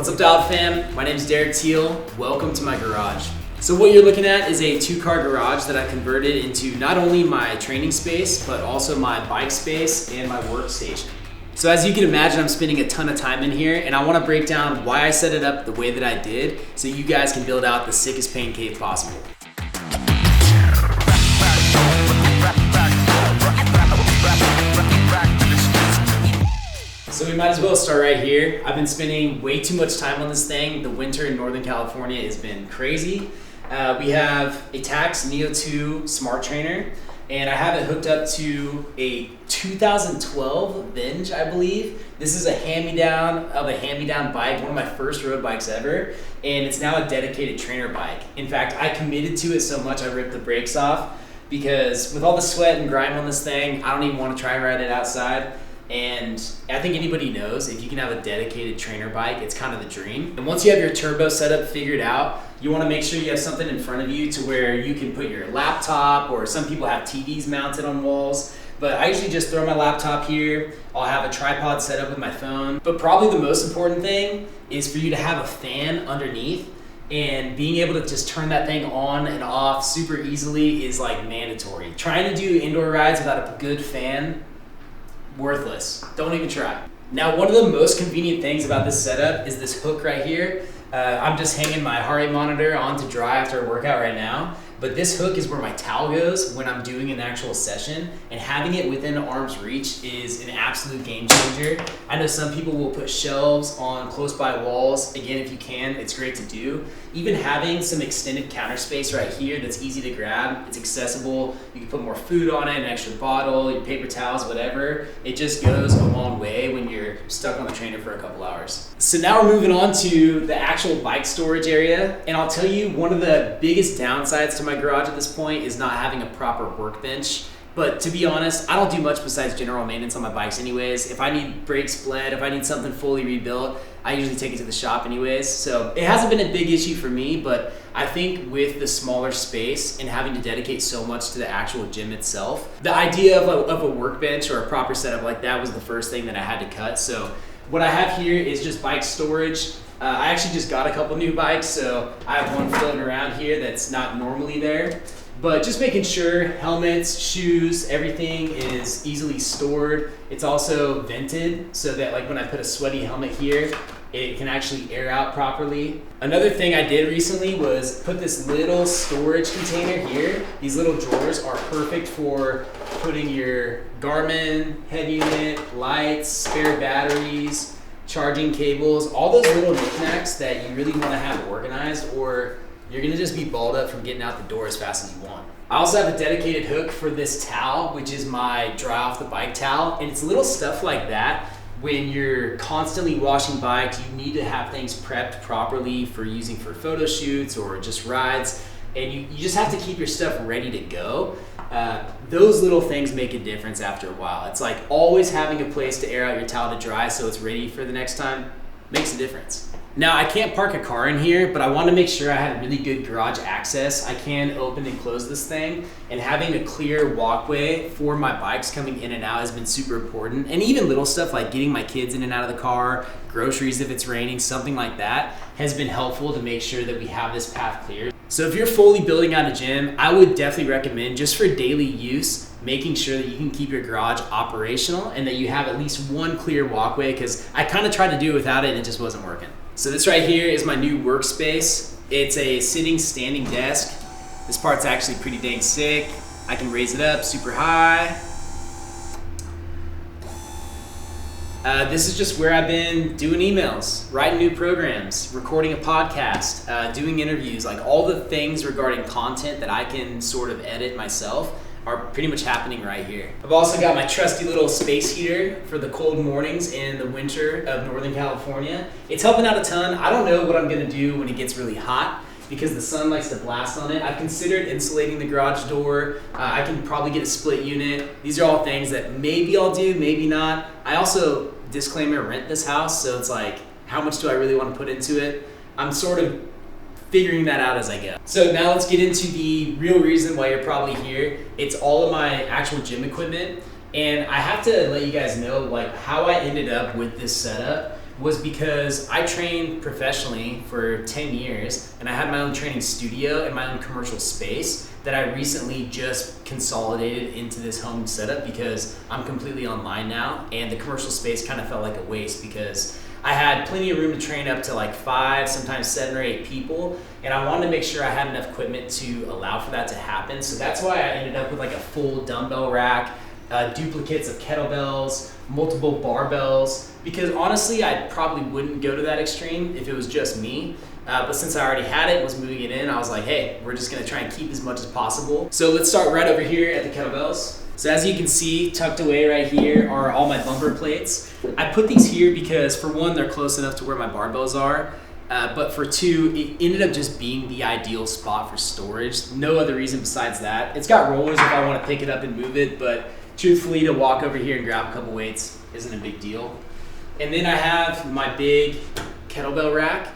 What's up, Dialed fam? My name is Derek Teal. Welcome to my garage. So what you're looking at is a 2-car garage that I converted into not only my training space, but also my bike space and my workstation. So as you can imagine, I'm spending a ton of time in here, and I want to break down why I set it up the way that I did so you guys can build out the sickest pain cave possible. So we might as well start right here. I've been spending way too much time on this thing. The winter in Northern California has been crazy. We have a Tacx Neo 2 Smart Trainer, and I have it hooked up to a 2012 Venge, I believe. This is a hand-me-down of a hand-me-down bike, one of my first road bikes ever, and it's now a dedicated trainer bike. In fact, I committed to it so much I ripped the brakes off because with all the sweat and grime on this thing, I don't even want to try and ride it outside. And I think anybody knows if you can have a dedicated trainer bike, it's kind of the dream. And once you have your turbo setup figured out, you want to make sure you have something in front of you to where you can put your laptop, or some people have TVs mounted on walls. But I usually just throw my laptop here. I'll have a tripod set up with my phone. But probably the most important thing is for you to have a fan underneath, and being able to just turn that thing on and off super easily is like mandatory. Trying to do indoor rides without a good fan, worthless. Don't even try. Now, one of the most convenient things about this setup is this hook right here. I'm just hanging my heart rate monitor on to dry after a workout right now, but this hook is where my towel goes when I'm doing an actual session, and having it within arm's reach is an absolute game changer. I know some people will put shelves on close by walls. Again, if you can, it's great to do. Even having some extended counter space right here that's easy to grab, it's accessible. You can put more food on it, an extra bottle, your paper towels, whatever. It just goes a long way when you're stuck on the trainer for a couple hours. So now we're moving on to the actual bike storage area. And I'll tell you, one of the biggest downsides to my garage at this point is not having a proper workbench. But to be honest, I don't do much besides general maintenance on my bikes anyways. If I need brakes bled, if I need something fully rebuilt, I usually take it to the shop anyways. So it hasn't been a big issue for me, but I think with the smaller space and having to dedicate so much to the actual gym itself, the idea of a workbench or a proper setup like that was the first thing that I had to cut. So what I have here is just bike storage. I actually just got a couple new bikes, so I have one floating around here that's not normally there. But just making sure helmets, shoes, everything is easily stored. It's also vented so that like when I put a sweaty helmet here, it can actually air out properly. Another thing I did recently was put this little storage container here. These little drawers are perfect for putting your Garmin, head unit, lights, spare batteries, charging cables, all those little knickknacks that you really want to have organized, or you're gonna just be balled up from getting out the door as fast as you want. I also have a dedicated hook for this towel, which is my dry off the bike towel. And it's little stuff like that. When you're constantly washing bikes, you need to have things prepped properly for using for photo shoots or just rides. And you just have to keep your stuff ready to go. Those little things make a difference after a while. It's like always having a place to air out your towel to dry so it's ready for the next time makes a difference. Now, I can't park a car in here, but I want to make sure I had really good garage access. I can open and close this thing, and having a clear walkway for my bikes coming in and out has been super important. And even little stuff like getting my kids in and out of the car, groceries if it's raining, something like that has been helpful to make sure that we have this path clear. So if you're fully building out a gym, I would definitely recommend, just for daily use, making sure that you can keep your garage operational and that you have at least one clear walkway, because I kind of tried to do it without it and it just wasn't working. So this right here is my new workspace. It's a sitting standing desk. This part's actually pretty dang sick. I can raise it up super high. This is just where I've been doing emails, writing new programs, recording a podcast, doing interviews, like all the things regarding content that I can sort of edit myself are pretty much happening right here. I've also got my trusty little space heater for the cold mornings in the winter of Northern California. It's helping out a ton. I don't know what I'm gonna do when it gets really hot because the sun likes to blast on it. I've considered insulating the garage door. I can probably get a split unit. These are all things that maybe I'll do, maybe not. I also, disclaimer, rent this house, so it's like, how much do I really want to put into it? I'm sort of figuring that out as I go. So now let's get into the real reason why you're probably here. It's all of my actual gym equipment. And I have to let you guys know like how I ended up with this setup was because I trained professionally for 10 years and I had my own training studio and my own commercial space that I recently just consolidated into this home setup because I'm completely online now, and the commercial space kind of felt like a waste because I had plenty of room to train up to like 5, sometimes 7 or 8 people, and I wanted to make sure I had enough equipment to allow for that to happen. So that's why I ended up with like a full dumbbell rack, duplicates of kettlebells, multiple barbells, because honestly I probably wouldn't go to that extreme if it was just me. But since I already had it and was moving it in, I was like, hey, we're just gonna try and keep as much as possible. So let's start right over here at the kettlebells. So as you can see, tucked away right here are all my bumper plates. I put these here because for one, they're close enough to where my barbells are. But for two, it ended up just being the ideal spot for storage. No other reason besides that. It's got rollers if I want to pick it up and move it, but truthfully, to walk over here and grab a couple weights isn't a big deal. And then I have my big kettlebell rack.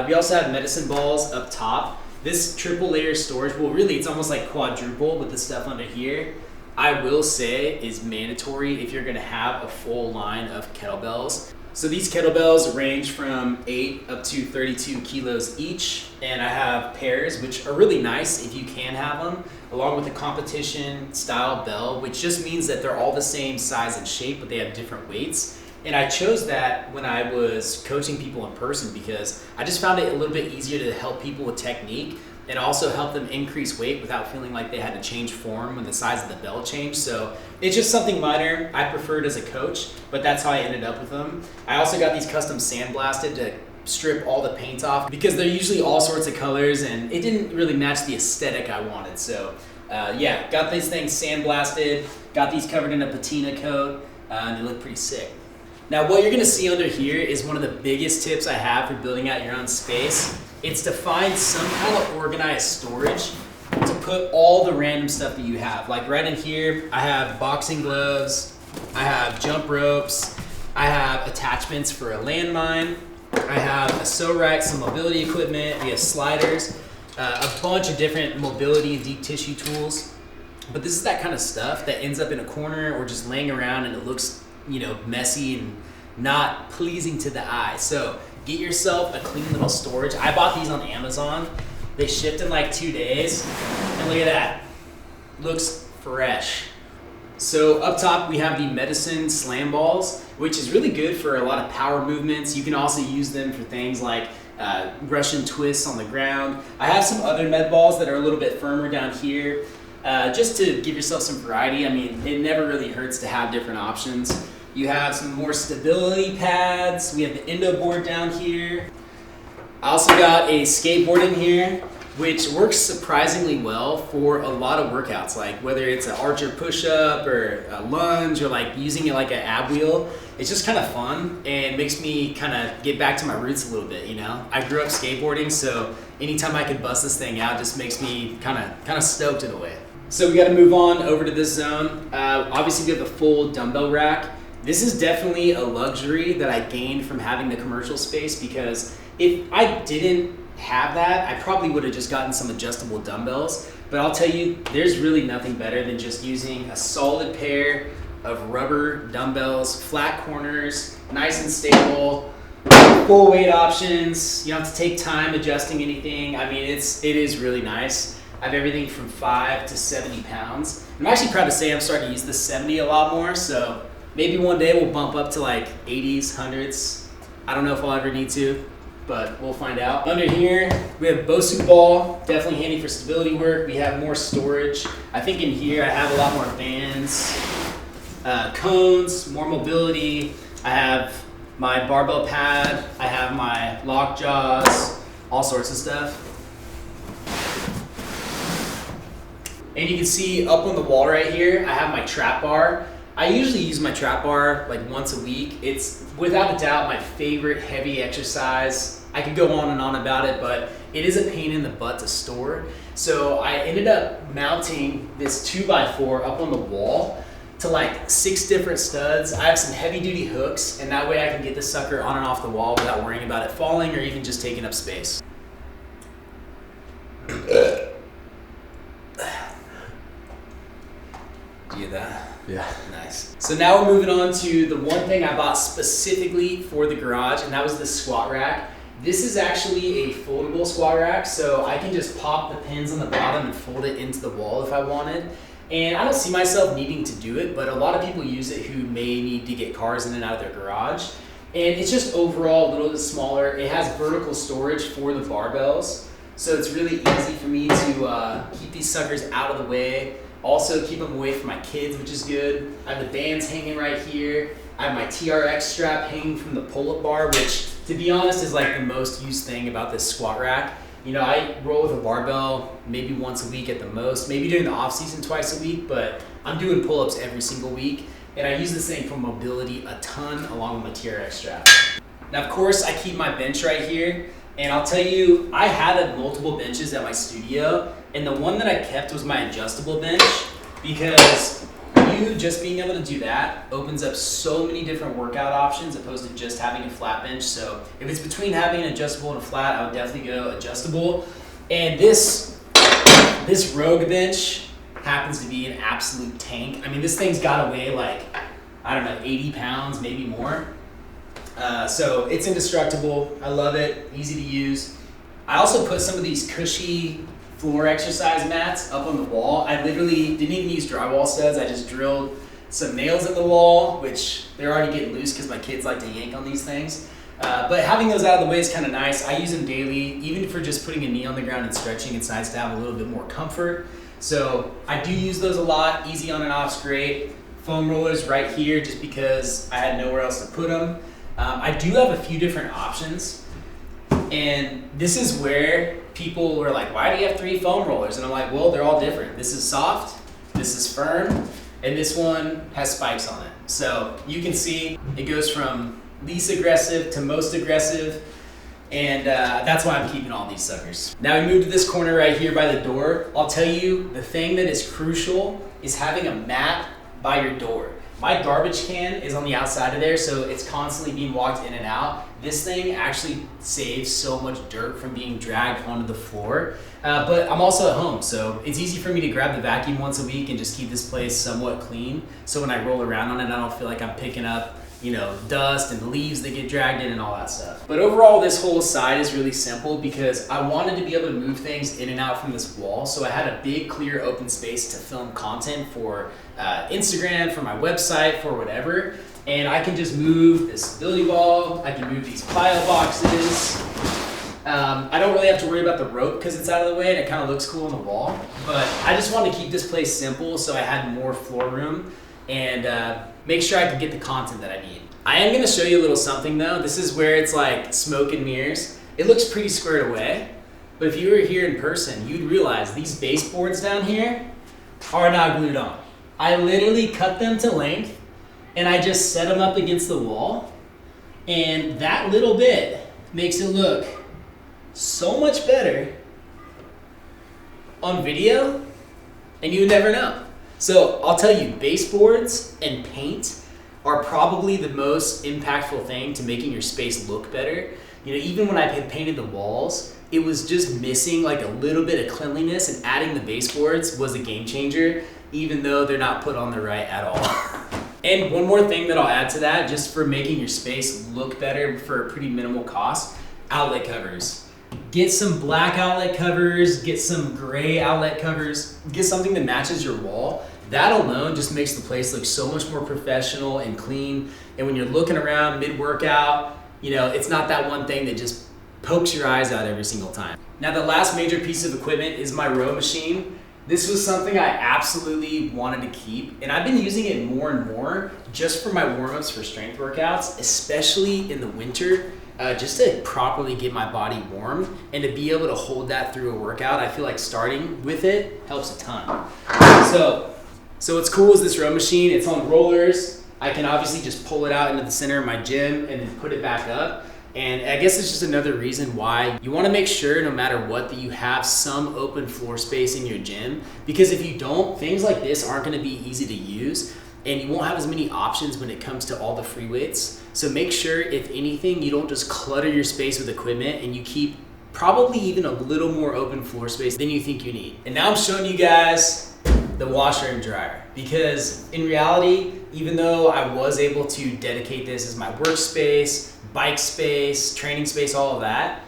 We also have medicine balls up top. This triple layer storage, well really it's almost like quadruple with the stuff under here, I will say is mandatory if you're gonna have a full line of kettlebells. So these kettlebells range from 8 up to 32 kilos each, and I have pairs which are really nice if you can have them, along with a competition style bell, which just means that they're all the same size and shape, but they have different weights. And I chose that when I was coaching people in person because I just found it a little bit easier to help people with technique and also help them increase weight without feeling like they had to change form when the size of the bell changed. So it's just something minor. I preferred as a coach, but that's how I ended up with them. I also got these custom sandblasted to strip all the paint off because they're usually all sorts of colors and it didn't really match the aesthetic I wanted. So yeah, got these things sandblasted, got these covered in a patina coat, and they look pretty sick. Now what you're gonna see under here is one of the biggest tips I have for building out your own space. It's to find some kind of organized storage to put all the random stuff that you have. Like right in here, I have boxing gloves, I have jump ropes, I have attachments for a landmine, I have a sew rack, some mobility equipment, we have sliders, a bunch of different mobility and deep tissue tools. But this is that kind of stuff that ends up in a corner or just laying around and it looks, you know, messy and not pleasing to the eye. So get yourself a clean little storage. I bought these on Amazon. They shipped in like 2 days. And look at that. Looks fresh. So up top we have the medicine slam balls, which is really good for a lot of power movements. You can also use them for things like Russian twists on the ground. I have some other med balls that are a little bit firmer down here. Just to give yourself some variety. I mean, it never really hurts to have different options. You have some more stability pads. We have the endo board down here. I also got a skateboard in here, which works surprisingly well for a lot of workouts, like whether it's an archer push-up or a lunge or like using it like an ab wheel. It's just kind of fun and makes me kind of get back to my roots a little bit, you know? I grew up skateboarding, so anytime I could bust this thing out just makes me kind of stoked in a way. So we got to move on over to this zone. Obviously we have a full dumbbell rack. This is definitely a luxury that I gained from having the commercial space because if I didn't have that, I probably would have just gotten some adjustable dumbbells. But I'll tell you, there's really nothing better than just using a solid pair of rubber dumbbells, flat corners, nice and stable, full weight options. You don't have to take time adjusting anything. I mean, it is really nice. I have everything from 5 to 70 pounds. I'm actually proud to say I'm starting to use the 70 a lot more, so maybe one day we'll bump up to like 80s, 100s. I don't know if I'll ever need to, but we'll find out. Under here, we have Bosu ball, definitely handy for stability work. We have more storage. I think in here I have a lot more bands, cones, more mobility. I have my barbell pad. I have my lock jaws, all sorts of stuff. And you can see up on the wall right here, I have my trap bar. I usually use my trap bar like once a week. It's without a doubt my favorite heavy exercise. I could go on and on about it, but it is a pain in the butt to store. So I ended up mounting this 2x4 up on the wall to like 6 different studs. I have some heavy duty hooks, and that way I can get this sucker on and off the wall without worrying about it falling or even just taking up space. Do you get that? Yeah. Nice. So now we're moving on to the one thing I bought specifically for the garage, and that was the squat rack. This is actually a foldable squat rack, so I can just pop the pins on the bottom and fold it into the wall if I wanted. And I don't see myself needing to do it, but a lot of people use it who may need to get cars in and out of their garage. And it's just overall a little bit smaller. It has vertical storage for the barbells, so it's really easy for me to keep these suckers out of the way. Also keep them away from my kids, which is good. I have the bands hanging right here. I have my TRX strap hanging from the pull-up bar, which to be honest is like the most used thing about this squat rack. You know, I roll with a barbell maybe once a week at the most, maybe during the off season twice a week, but I'm doing pull-ups every single week. And I use this thing for mobility a ton along with my TRX strap. Now, of course, I keep my bench right here. And I'll tell you, I had multiple benches at my studio, and the one that I kept was my adjustable bench, because you just being able to do that opens up so many different workout options opposed to just having a flat bench. So if it's between having an adjustable and a flat, I would definitely go adjustable. And this Rogue bench happens to be an absolute tank. I mean, this thing's got to weigh like, I don't know, 80 pounds, maybe more. So it's indestructible. I love it, easy to use. I also put some of these cushy floor exercise mats up on the wall. I literally didn't even use drywall studs. I just drilled some nails in the wall, which they're already getting loose because my kids like to yank on these things. But having those out of the way is kind of nice. I use them daily, even for just putting a knee on the ground and stretching. It's nice to have a little bit more comfort. So I do use those a lot. Easy on and off's great. Foam rollers right here just because I had nowhere else to put them. I do have a few different options, and this is where people were like, why do you have 3 foam rollers? And I'm like, well, they're all different. This is soft, this is firm, and this one has spikes on it. So you can see it goes from least aggressive to most aggressive, and that's why I'm keeping all these suckers. Now we move to this corner right here by the door. I'll tell you, the thing that is crucial is having a mat by your door. My garbage can is on the outside of there, so it's constantly being walked in and out. This thing actually saves so much dirt from being dragged onto the floor. But I'm also at home, so it's easy for me to grab the vacuum once a week and just keep this place somewhat clean. So when I roll around on it, I don't feel like I'm picking up, you know, dust and leaves that get dragged in and all that stuff. But overall, this whole side is really simple because I wanted to be able to move things in and out from this wall. So I had a big, clear, open space to film content for Instagram, for my website, for whatever. And I can just move this stability ball. I can move these plyo boxes. I don't really have to worry about the rope because it's out of the way and it kind of looks cool on the wall. But I just wanted to keep this place simple so I had more floor room and make sure I can get the content that I need. I am gonna show you a little something though. This is where it's like smoke and mirrors. It looks pretty squared away, but if you were here in person, you'd realize these baseboards down here are not glued on. I literally cut them to length and I just set them up against the wall, and that little bit makes it look so much better on video, and you would never know. So I'll tell you, baseboards and paint are probably the most impactful thing to making your space look better. You know, even when I had painted the walls, it was just missing like a little bit of cleanliness, and adding the baseboards was a game changer, even though they're not put on the right at all. And one more thing that I'll add to that, just for making your space look better for a pretty minimal cost, outlet covers. Get some black outlet covers, get some gray outlet covers, get something that matches your wall. That alone just makes the place look so much more professional and clean. And when you're looking around mid-workout, you know, it's not that one thing that just pokes your eyes out every single time. Now, the last major piece of equipment is my row machine. This was something I absolutely wanted to keep, and I've been using it more and more just for my warm-ups for strength workouts, especially in the winter, just to properly get my body warm and to be able to hold that through a workout. I feel like starting with it helps a ton. So what's cool is this row machine. It's on rollers. I can obviously just pull it out into the center of my gym and then put it back up. And I guess it's just another reason why you want to make sure, no matter what, that you have some open floor space in your gym. Because if you don't, things like this aren't going to be easy to use, and you won't have as many options when it comes to all the free weights. So make sure, if anything, you don't just clutter your space with equipment, and you keep probably even a little more open floor space than you think you need. And now I'm showing you guys the washer and dryer, because in reality, even though I was able to dedicate this as my workspace, bike space, training space, all of that,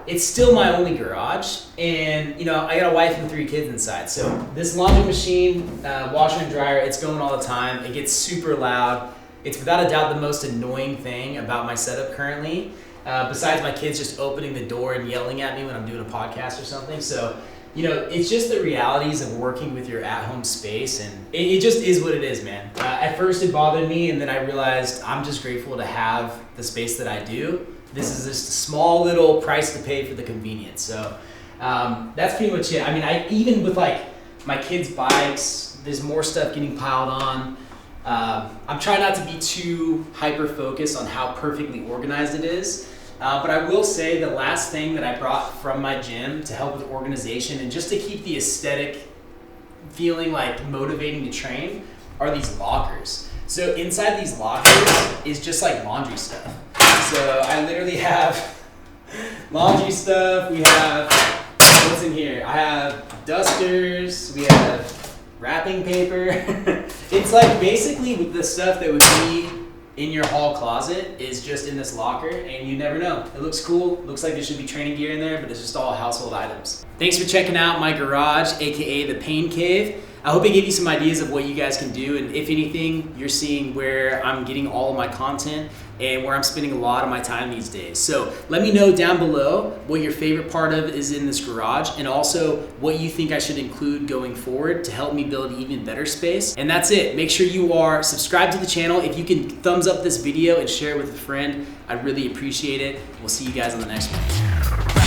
it's still my only garage. And I got a wife and 3 kids inside. So this laundry machine, washer and dryer, it's going all the time. It gets super loud. It's without a doubt the most annoying thing about my setup currently, besides my kids just opening the door and yelling at me when I'm doing a podcast or something. So, it's just the realities of working with your at-home space, and it just is what it is, man. At first it bothered me, and then I realized I'm just grateful to have the space that I do. This is just a small little price to pay for the convenience. So that's pretty much it. I mean, even with like my kids' bikes, there's more stuff getting piled on. I'm trying not to be too hyper-focused on how perfectly organized it is. But I will say the last thing that I brought from my gym to help with organization and just to keep the aesthetic feeling like motivating to train are these lockers. So inside these lockers is just like laundry stuff. So I literally have laundry stuff. We have, what's in here? I have dusters. We have wrapping paper. It's like basically the stuff that would be in your hall closet is just in this locker, and you never know. It looks cool. Looks like there should be training gear in there, but it's just all household items. Thanks for checking out my garage, aka the Pain Cave. I hope it gave you some ideas of what you guys can do, and if anything, you're seeing where I'm getting all of my content and where I'm spending a lot of my time these days. So let me know down below what your favorite part of is in this garage, and also what you think I should include going forward to help me build even better space. And that's it. Make sure you are subscribed to the channel. If you can thumbs up this video and share it with a friend, I'd really appreciate it. We'll see you guys on the next one.